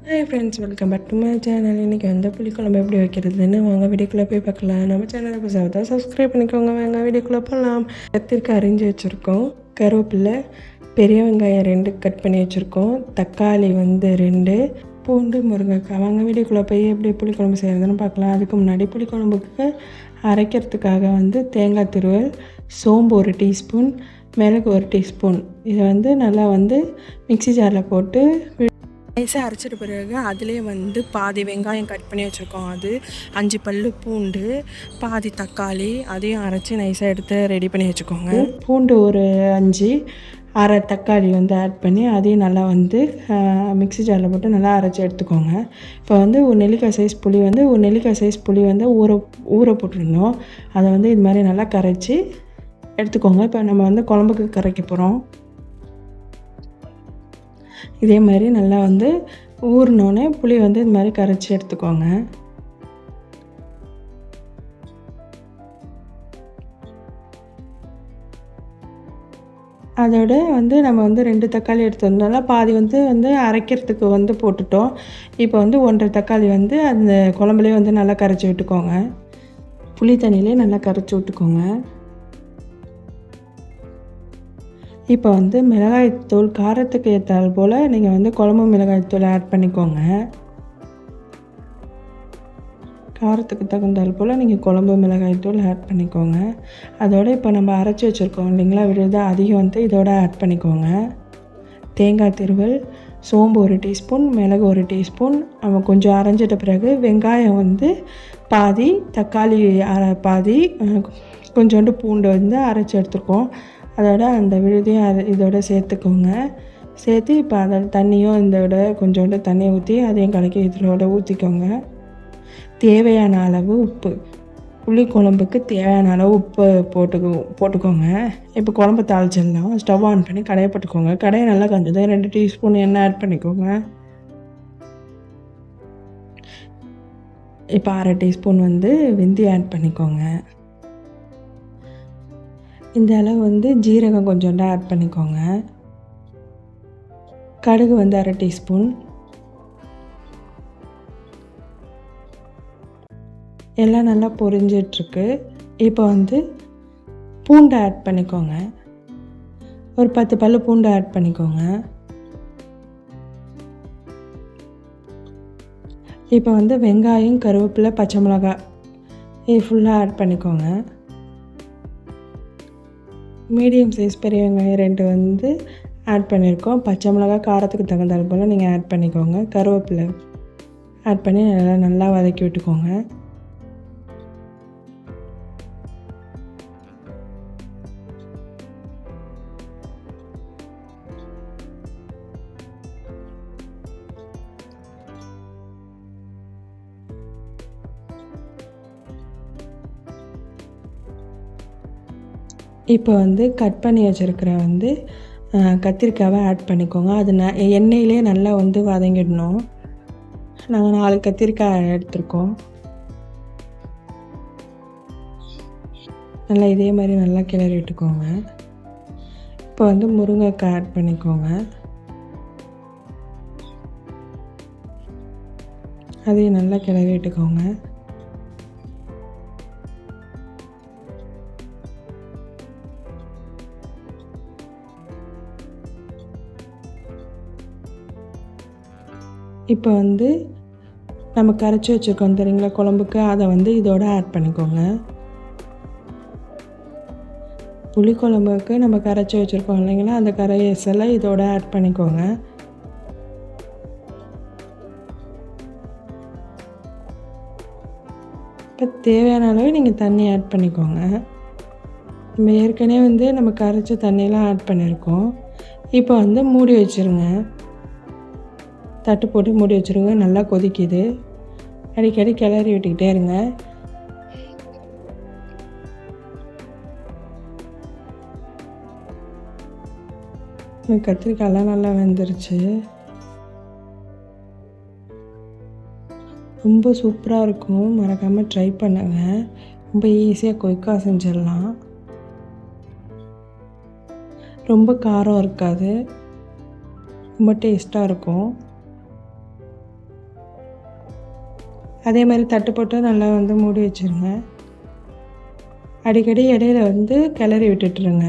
Hi friends, welcome back to my channel. இன்றைக்கி வந்து புளிக்குழம்பு எப்படி வைக்கிறதுன்னு வாங்க வீடியோக்குள்ளே போய் பார்க்கலாம். நம்ம சேனலை புதுசாக தான் சப்ஸ்கிரைப் பண்ணிக்கோங்க. வாங்க வீடியோக்குள்ளே போகலாம். கத்திரிக்காய் அரிஞ்சு வச்சுருக்கோம், கருவேப்பிலை, பெரிய வெங்காயம் 2 கட் பண்ணி வச்சுருக்கோம், தக்காளி வந்து 2, பூண்டு, முருங்கைக்காய். வாங்க வீடியோக்குள்ளே போய் எப்படி புளிக்குழம்பு செய்கிறதுன்னு பார்க்கலாம். அதுக்கு முன்னாடி புளிக்குழம்புக்கு அரைக்கிறதுக்காக வந்து தேங்காய் துருவல், சோம்பு 1 டீஸ்பூன், மிளகு 1 டீஸ்பூன், இதை வந்து நல்லா வந்து மிக்ஸி ஜாரில் போட்டு நைஸாக அரைச்சிட்ட பிறகு அதிலே வந்து பாதி வெங்காயம் கட் பண்ணி வச்சுருக்கோம், அது 5 பல்லு பூண்டு, பாதி தக்காளி, அதையும் அரைச்சி நைஸாக எடுத்து ரெடி பண்ணி வச்சுக்கோங்க. பூண்டு ஒரு 5, அரை தக்காளி வந்து ஆட் பண்ணி அதையும் நல்லா வந்து மிக்ஸி ஜாரில் போட்டு நல்லா அரைச்சி எடுத்துக்கோங்க. இப்போ வந்து ஒரு நெல்லிக்காய் சைஸ் புளி வந்து ஊற போட்டுருந்தோம், அதை வந்து இது மாதிரி நல்லா கரைச்சி எடுத்துக்கோங்க. இப்போ நம்ம வந்து குழம்புக்கு கரைக்க போகிறோம். இதே மாதிரி நல்லா வந்து ஊறினோடனே புளி வந்து இது மாதிரி கரைச்சி எடுத்துக்கோங்க. அதோட வந்து நம்ம வந்து 2 தக்காளி எடுத்து வந்தோம்னா பாதி வந்து அரைக்கிறதுக்கு வந்து போட்டுட்டோம். இப்போ வந்து 1.5 தக்காளி வந்து அந்த குழம்புலேயே வந்து நல்லா கரைச்சி விட்டுக்கோங்க. புளி தண்ணியிலே நல்லா கரைச்சி விட்டுக்கோங்க. இப்போ வந்து மிளகாய்த்தூள் காரத்துக்கு ஏற்றால் போல் நீங்கள் வந்து குழம்பு மிளகாய்த்தூள் ஆட் பண்ணிக்கோங்க. காரத்துக்கு தகுந்தால் போல் நீங்கள் குழம்பு மிளகாய்த்தூள் ஆட் பண்ணிக்கோங்க. அதோடு இப்போ நம்ம அரைச்சி வச்சுருக்கோம் இல்லைங்களா விழுது, அதையும் வந்து இதோட ஆட் பண்ணிக்கோங்க. தேங்காய் துருவல், சோம்பு 1 டீஸ்பூன், மிளகு 1 டீஸ்பூன், நம்ம கொஞ்சம் அரைஞ்சிட்ட பிறகு வெங்காயம் வந்து பாதி, தக்காளி பாதி, கொஞ்சோண்டு பூண்டு வந்து அரைச்சி எடுத்துருக்கோம், அதோட அந்த விழுதையும் இதோட சேர்த்துக்கோங்க. சேர்த்து இப்போ அதை தண்ணியும் இதோட கொஞ்சோண்டு தண்ணி ஊற்றி அதையும் கலக்கி இதோட ஊற்றிக்கோங்க. தேவையான அளவு உப்பு, புளி குழம்புக்கு தேவையான அளவு உப்பு போட்டுக்கோங்க. இப்போ குழம்பு தாளிச்சிடலாம். ஸ்டவ் ஆன் பண்ணி கடையை போட்டுக்கோங்க. கடையை நல்லா காஞ்சது 2 டீஸ்பூன் எண்ணெய் ஆட் பண்ணிக்கோங்க. இப்போ 1/2 டீஸ்பூன் வந்து வெந்தயம் ஆட் பண்ணிக்கோங்க. இந்த அளவு வந்து ஜீரகம் கொஞ்சோண்டு ஆட் பண்ணிக்கோங்க. கடுகு வந்து 1/2 டீஸ்பூன். எல்லாம் நல்லா பொரிஞ்சிட்ருக்கு. இப்போ வந்து பூண்டை ஆட் பண்ணிக்கோங்க. ஒரு 10 பல்லு பூண்டு ஆட் பண்ணிக்கோங்க. இப்போ வந்து வெங்காயம், கருவேப்பிலை, பச்சை மிளகாய் இது ஃபுல்லாக ஆட் பண்ணிக்கோங்க. மீடியம் சைஸ் பெரிய வெங்காயம் 2 வந்து ஆட் பண்ணியிருக்கோம். பச்சை மிளகாய் காரத்துக்கு தகுந்தால் போல் நீங்கள் ஆட் பண்ணிக்கோங்க. கருவேப்பிலை ஆட் பண்ணி நல்லா வதக்கி விட்டுக்கோங்க. இப்போ வந்து கட் பண்ணி வச்சுருக்கிற வந்து கத்திரிக்காவை ஆட் பண்ணிக்கோங்க. அது எண்ணெயிலே நல்லா வந்து வதங்கிடணும். நாங்கள் 4 கத்திரிக்காய் எடுத்துருக்கோம். நல்லா இதே மாதிரி நல்லா கிளறி விட்டுக்கோங்க. இப்போ வந்து முருங்கைக்காய் ஆட் பண்ணிக்கோங்க. அதையும் நல்லா கிளறி விட்டுக்கோங்க. இப்போ வந்து நம்ம கரைச்சி வச்சுருக்கோம் தெரியுங்களா குழம்புக்கு, அதை வந்து இதோட ஆட் பண்ணிக்கோங்க. புளி குழம்புக்கு நம்ம கரைச்சி வச்சுருக்கோம் இல்லைங்களா, அந்த கரைசலை இதோட ஆட் பண்ணிக்கோங்க. இப்போ தேவையான அளவு நீங்கள் தண்ணி ஆட் பண்ணிக்கோங்க. நம்ம ஏற்கனவே வந்து நம்ம கரைச்ச தண்ணியெலாம் ஆட் பண்ணியிருக்கோம். இப்போ வந்து மூடி வச்சுருங்க. தட்டு போட்டு மூடி வச்சுருங்க. நல்லா கொதிக்குது. அடிக்கடி கிளறி விட்டுக்கிட்டே இருங்க. கத்திரிக்காயெல்லாம் நல்லா வெந்துருச்சு. ரொம்ப சூப்பராக இருக்கும். மறக்காமல் ட்ரை பண்ணுங்கள். ரொம்ப ஈஸியாக குயிக்காக செஞ்சிடலாம். ரொம்ப காரம் இருக்காது, ரொம்ப டேஸ்ட்டாக இருக்கும். அதே மாதிரி தட்டு போட்டு நல்லா வந்து மூடி வச்சுருங்க. அடிக்கடி இடையில வந்து கிளறி விட்டுட்டுருங்க.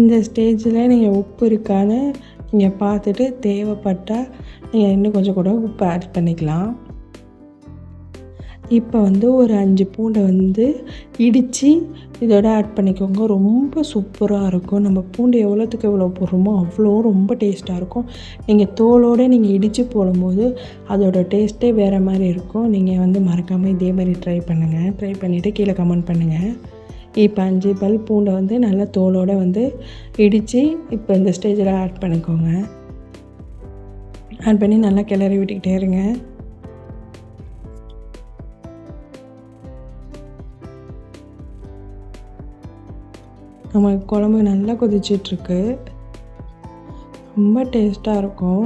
இந்த ஸ்டேஜில் நீங்கள் உப்பு இருக்கான்னு நீங்கள் பார்த்துட்டு தேவைப்பட்டால் நீங்கள் இன்னும் கொஞ்சம் கூட உப்பு ஆட் பண்ணிக்கலாம். இப்போ வந்து ஒரு 5 பூண்டை வந்து இடித்து இதோட ஆட் பண்ணிக்கோங்க. ரொம்ப சூப்பராக இருக்கும். நம்ம பூண்டு எவ்வளோத்துக்கு எவ்வளோ போடுறோமோ அவ்வளோ ரொம்ப டேஸ்ட்டாக இருக்கும். நீங்கள் தோலோடு நீங்கள் இடித்து போடும்போது அதோடய டேஸ்ட்டே வேறு மாதிரி இருக்கும். நீங்கள் வந்து மறக்காமல் இதே மாதிரி ட்ரை பண்ணுங்கள். ட்ரை பண்ணிவிட்டு கீழே கமெண்ட் பண்ணுங்கள். இப்போ 5 பல் பூண்டை வந்து நல்லா தோலோடு வந்து இடித்து இப்போ இந்த ஸ்டேஜில் ஆட் பண்ணிக்கோங்க. ஆட் பண்ணி நல்லா கிளறி விட்டுக்கிட்டே இருங்க. நம்ம குழம்பு நல்லா கொதிச்சிட்ருக்கு. ரொம்ப டேஸ்ட்டாக இருக்கும்.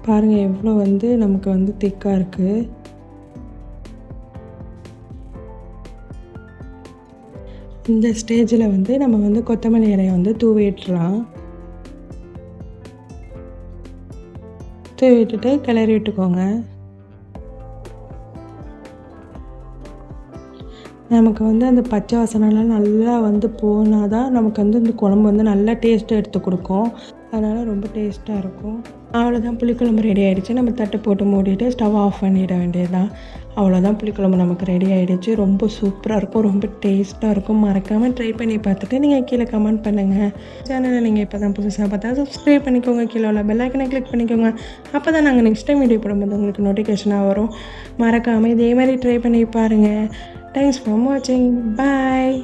பாருங்கள் எவ்வளோ வந்து நமக்கு வந்து திக்காக இருக்குது. இந்த ஸ்டேஜில் வந்து நம்ம வந்து கொத்தமல்லி இலையை வந்து தூவிட்டுலாம். தூவி விட்டுட்டு கிளறி விட்டுக்கோங்க. நமக்கு வந்து அந்த பச்சை வாசனைலாம் நல்லா வந்து போனால் தான் நமக்கு வந்து இந்த குழம்பு வந்து நல்லா டேஸ்ட்டு எடுத்து கொடுக்கும். அதனால் ரொம்ப டேஸ்ட்டாக இருக்கும். அவ்வளோதான், புளிக்குழம்பு ரெடி ஆகிடுச்சு. நம்ம தட்டு போட்டு மூடிட்டு ஸ்டவ் ஆஃப் பண்ணிட வேண்டியதுதான். அவ்வளோதான், புளிக்குழம்பு நமக்கு ரெடி ஆகிடுச்சு. ரொம்ப சூப்பராக இருக்கும், ரொம்ப டேஸ்ட்டாக இருக்கும். மறக்காமல் ட்ரை பண்ணி பார்த்துட்டு நீங்கள் கீழே கமெண்ட் பண்ணுங்கள். சேனலை நீங்கள் இப்போ தான் புதுசாக பார்த்தா சப்ஸ்கிரைப் பண்ணிக்கோங்க. கீழே உள்ள பெல் ஐக்கனை கிளிக் பண்ணிக்கோங்க. அப்போ தான் நாங்கள் நெக்ஸ்ட் டைம் வீடியோ போடும்போது உங்களுக்கு நோட்டிஃபிகேஷனாக வரும். மறக்காமல் இதே மாதிரி ட்ரை பண்ணி பாருங்கள். Thanks for watching. Bye.